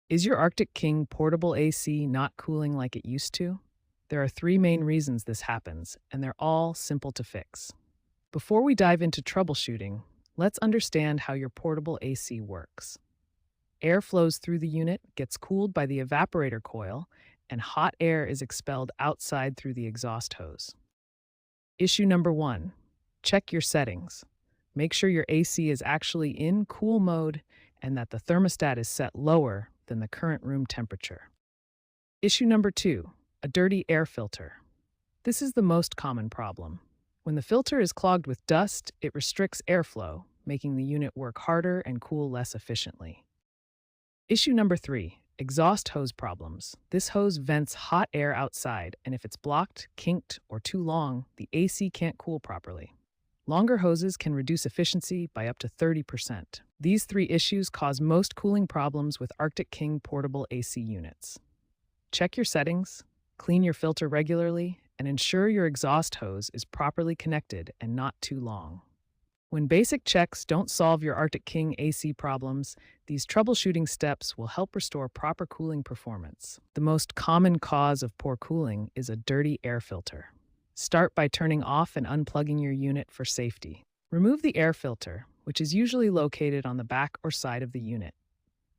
Is your Arctic King portable AC not cooling like it used to? There are three main reasons this happens, and they're all simple to fix. Before we dive into troubleshooting, let's understand how your portable AC works. Air flows through the unit, gets cooled by the evaporator coil, and hot air is expelled outside through the exhaust hose. Issue number one, check your settings. Make sure your AC is actually in cool mode and that the thermostat is set lower than the current room temperature. Issue number two, a dirty air filter. This is the most common problem. When the filter is clogged with dust, it restricts airflow, making the unit work harder and cool less efficiently. Issue number three, exhaust hose problems. This hose vents hot air outside, and if it's blocked, kinked, or too long, the AC can't cool properly. Longer hoses can reduce efficiency by up to 30%. These three issues cause most cooling problems with Arctic King portable AC units. Check your settings, clean your filter regularly, and ensure your exhaust hose is properly connected and not too long. When basic checks don't solve your Arctic King AC problems, these troubleshooting steps will help restore proper cooling performance. The most common cause of poor cooling is a dirty air filter. Start by turning off and unplugging your unit for safety. Remove the air filter, which is usually located on the back or side of the unit.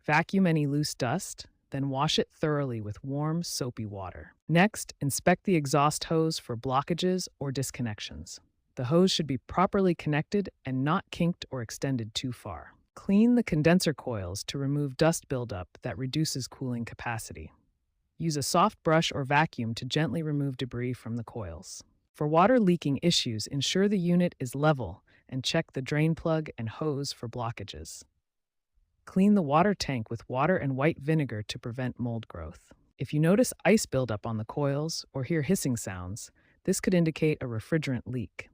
Vacuum any loose dust, then wash it thoroughly with warm, soapy water. Next, inspect the exhaust hose for blockages or disconnections. The hose should be properly connected and not kinked or extended too far. Clean the condenser coils to remove dust buildup that reduces cooling capacity. Use a soft brush or vacuum to gently remove debris from the coils. For water leaking issues, ensure the unit is level and check the drain plug and hose for blockages. Clean the water tank with water and white vinegar to prevent mold growth. If you notice ice buildup on the coils or hear hissing sounds, this could indicate a refrigerant leak.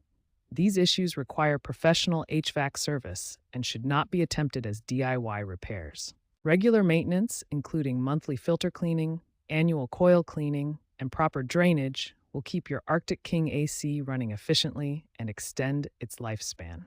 These issues require professional HVAC service and should not be attempted as DIY repairs. Regular maintenance, including monthly filter cleaning, annual coil cleaning, and proper drainage, will keep your Arctic King AC running efficiently and extend its lifespan.